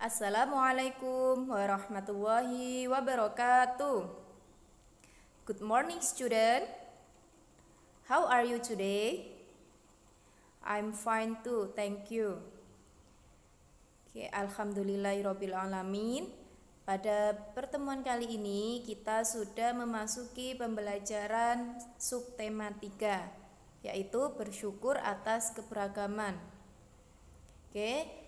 Assalamualaikum warahmatullahi wabarakatuh. Good morning, student. How are you today? I'm fine too, thank you. Oke, alhamdulillahirabbil alamin. Pada pertemuan kali ini kita sudah memasuki pembelajaran subtema 3, yaitu bersyukur atas keberagaman. Oke,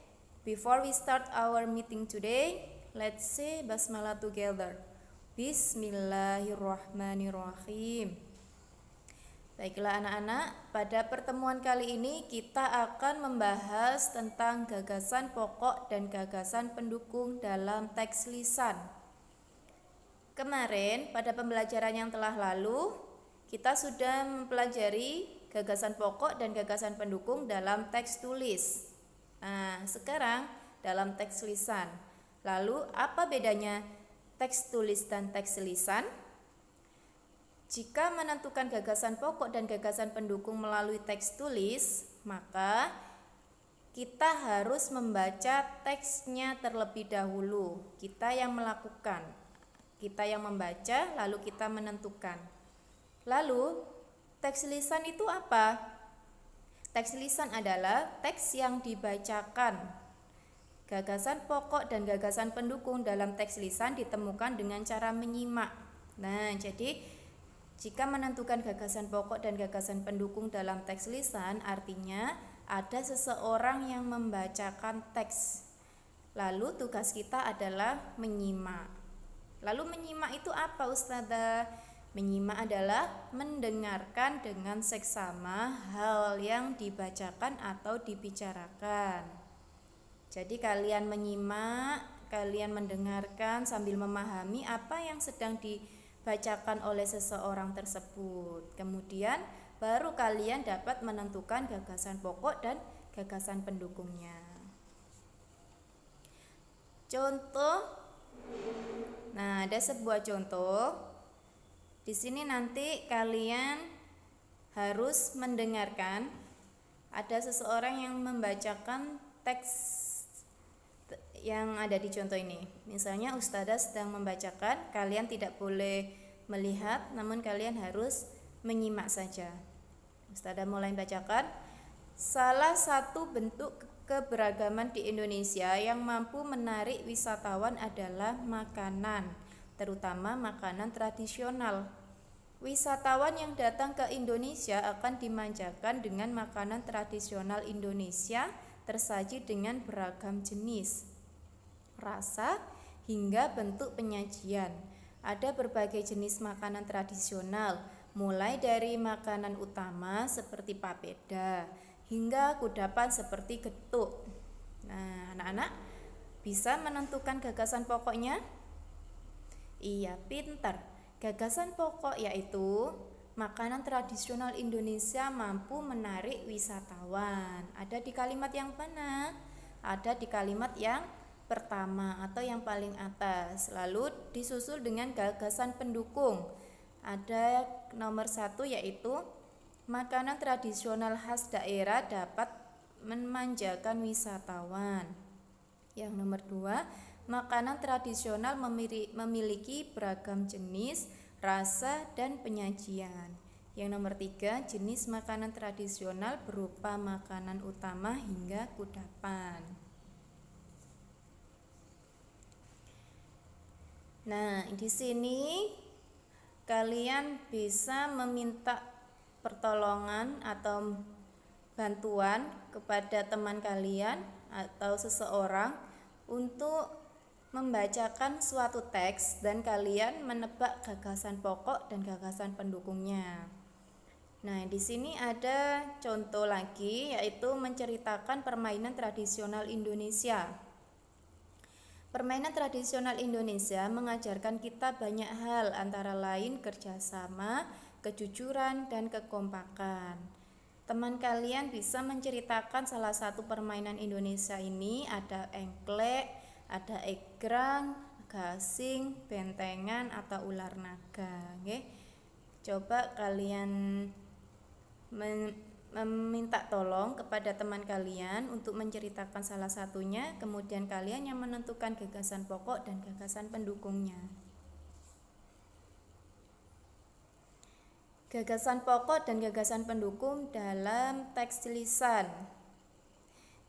before we start our meeting today, let's say basmalah together. Bismillahirrahmanirrahim. Baiklah anak-anak, pada pertemuan kali ini kita akan membahas tentang gagasan pokok dan gagasan pendukung dalam teks lisan. Kemarin pada pembelajaran yang telah lalu, kita sudah mempelajari gagasan pokok dan gagasan pendukung dalam teks tulis. Nah, sekarang dalam teks lisan. Lalu apa bedanya teks tulis dan teks lisan? Jika menentukan gagasan pokok dan gagasan pendukung melalui teks tulis, maka kita harus membaca teksnya terlebih dahulu. Kita yang melakukan, kita yang membaca, lalu kita menentukan. Lalu, teks lisan itu apa? Teks lisan adalah teks yang dibacakan. Gagasan pokok dan gagasan pendukung dalam teks lisan ditemukan dengan cara menyimak. Nah, jadi jika menentukan gagasan pokok dan gagasan pendukung dalam teks lisan, artinya ada seseorang yang membacakan teks. Lalu tugas kita adalah menyimak. Lalu menyimak itu apa, Ustazah? Menyimak adalah mendengarkan dengan seksama hal yang dibacakan atau dibicarakan. Jadi kalian menyimak, kalian mendengarkan sambil memahami apa yang sedang dibacakan oleh seseorang tersebut. Kemudian baru kalian dapat menentukan gagasan pokok dan gagasan pendukungnya. Contoh. Nah, ada sebuah contoh. Di sini nanti kalian harus mendengarkan. Ada seseorang yang membacakan teks yang ada di contoh ini. Misalnya Ustazah sedang membacakan, kalian tidak boleh melihat, namun kalian harus menyimak saja. Ustazah mulai bacakan. Salah satu bentuk keberagaman di Indonesia yang mampu menarik wisatawan adalah makanan, terutama makanan tradisional. Wisatawan yang datang ke Indonesia akan dimanjakan dengan makanan tradisional Indonesia tersaji dengan beragam jenis, rasa, hingga bentuk penyajian. Ada berbagai jenis makanan tradisional, mulai dari makanan utama seperti papeda hingga kudapan seperti getuk. Nah, anak-anak bisa menentukan gagasan pokoknya? Iya, pintar. Gagasan pokok yaitu makanan tradisional Indonesia mampu menarik wisatawan. Ada di kalimat yang mana? Ada di kalimat yang pertama atau yang paling atas. Lalu disusul dengan gagasan pendukung. Ada nomor 1 yaitu makanan tradisional khas daerah dapat memanjakan wisatawan. Yang nomor 2, makanan tradisional memiliki beragam jenis, rasa, dan penyajian. Yang nomor 3, jenis makanan tradisional berupa makanan utama hingga kudapan. Nah, di sini kalian bisa meminta pertolongan atau bantuan kepada teman kalian atau seseorang untuk membacakan suatu teks dan kalian menebak gagasan pokok dan gagasan pendukungnya. Nah, di sini ada contoh lagi, yaitu menceritakan permainan tradisional Indonesia. Permainan tradisional Indonesia mengajarkan kita banyak hal, antara lain kerjasama, kejujuran, dan kekompakan. Teman kalian bisa menceritakan salah satu permainan Indonesia ini. Ada engklek, ada egrang, gasing, bentengan, atau ular naga. Oke. Coba kalian meminta tolong kepada teman kalian untuk menceritakan salah satunya, kemudian kalian yang menentukan gagasan pokok dan gagasan pendukungnya. Gagasan pokok dan gagasan pendukung dalam teks lisan.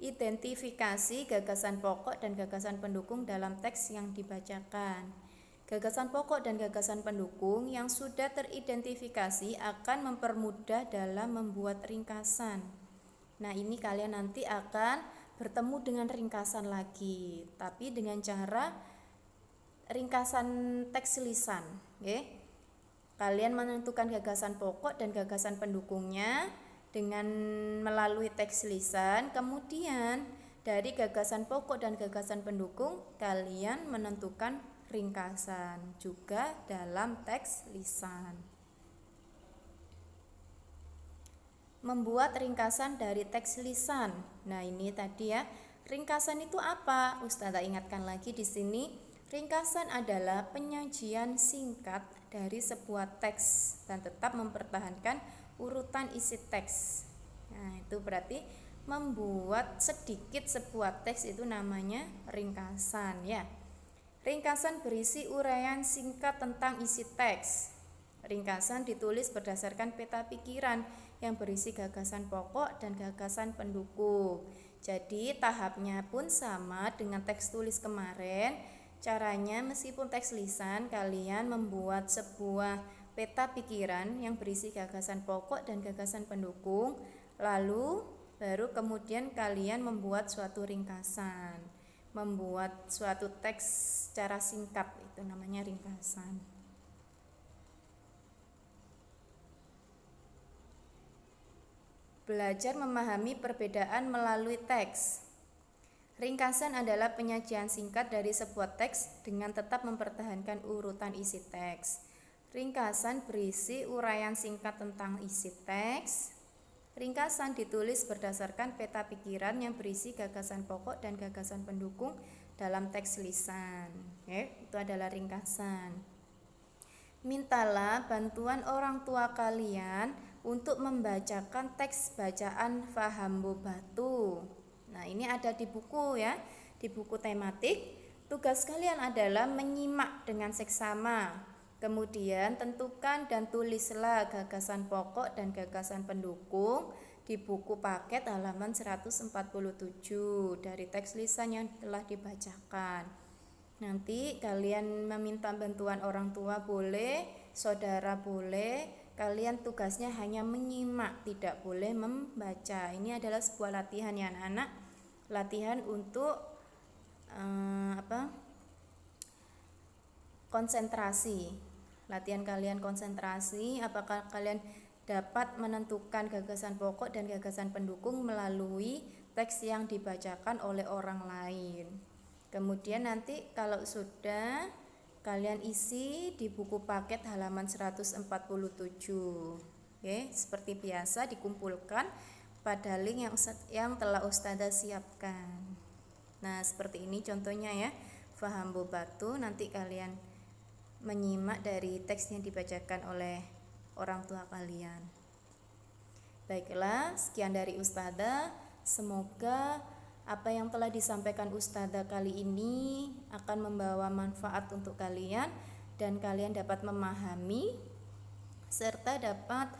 Identifikasi gagasan pokok dan gagasan pendukung dalam teks yang dibacakan. Gagasan pokok dan gagasan pendukung yang sudah teridentifikasi akan mempermudah dalam membuat ringkasan. Nah, ini kalian nanti akan bertemu dengan ringkasan lagi, tapi dengan cara ringkasan teks lisan, okay? Kalian menentukan gagasan pokok dan gagasan pendukungnya dengan melalui teks lisan. Kemudian dari gagasan pokok dan gagasan pendukung kalian menentukan ringkasan juga dalam teks lisan. Membuat ringkasan dari teks lisan. Nah, ini tadi ya. Ringkasan itu apa? Ustazah ingatkan lagi di sini. Ringkasan adalah penyajian singkat dari sebuah teks dan tetap mempertahankan urutan isi teks. Nah, itu berarti membuat sedikit sebuah teks itu namanya ringkasan ya. Ringkasan berisi uraian singkat tentang isi teks. Ringkasan ditulis berdasarkan peta pikiran yang berisi gagasan pokok dan gagasan pendukung. Jadi tahapnya pun sama dengan teks tulis kemarin. Caranya meskipun teks lisan, kalian membuat sebuah peta pikiran yang berisi gagasan pokok dan gagasan pendukung, lalu baru kemudian kalian membuat suatu ringkasan, membuat suatu teks secara singkat, itu namanya ringkasan. Belajar memahami perbedaan melalui teks. Ringkasan adalah penyajian singkat dari sebuah teks dengan tetap mempertahankan urutan isi teks. Ringkasan berisi uraian singkat tentang isi teks. Ringkasan ditulis berdasarkan peta pikiran yang berisi gagasan pokok dan gagasan pendukung dalam teks lisan. Itu adalah ringkasan. Mintalah bantuan orang tua kalian untuk membacakan teks bacaan Faham Bobatu. Nah, ini ada di buku ya, di buku tematik. Tugas kalian adalah menyimak dengan seksama. Kemudian tentukan dan tulislah gagasan pokok dan gagasan pendukung di buku paket halaman 147 dari teks lisan yang telah dibacakan. Nanti kalian meminta bantuan orang tua boleh, saudara boleh. Kalian tugasnya hanya menyimak, tidak boleh membaca. Ini adalah sebuah latihan ya anak-anak. Latihan untuk konsentrasi. Latihan kalian konsentrasi, apakah kalian dapat menentukan gagasan pokok dan gagasan pendukung melalui teks yang dibacakan oleh orang lain. Kemudian nanti kalau sudah, kalian isi di buku paket halaman 147. Oke, seperti biasa dikumpulkan pada link yang telah Ustazah siapkan. Nah, seperti ini contohnya ya. Faham Bobatu, nanti kalian menyimak dari teks yang dibacakan oleh orang tua kalian. Baiklah, sekian dari Ustazah. Semoga apa yang telah disampaikan Ustazah kali ini akan membawa manfaat untuk kalian dan kalian dapat memahami serta dapat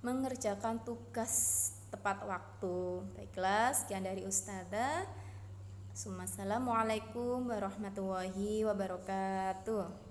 mengerjakan tugas tepat waktu. Baiklah, sekian dari Ustazah. Assalamualaikum warahmatullahi wabarakatuh.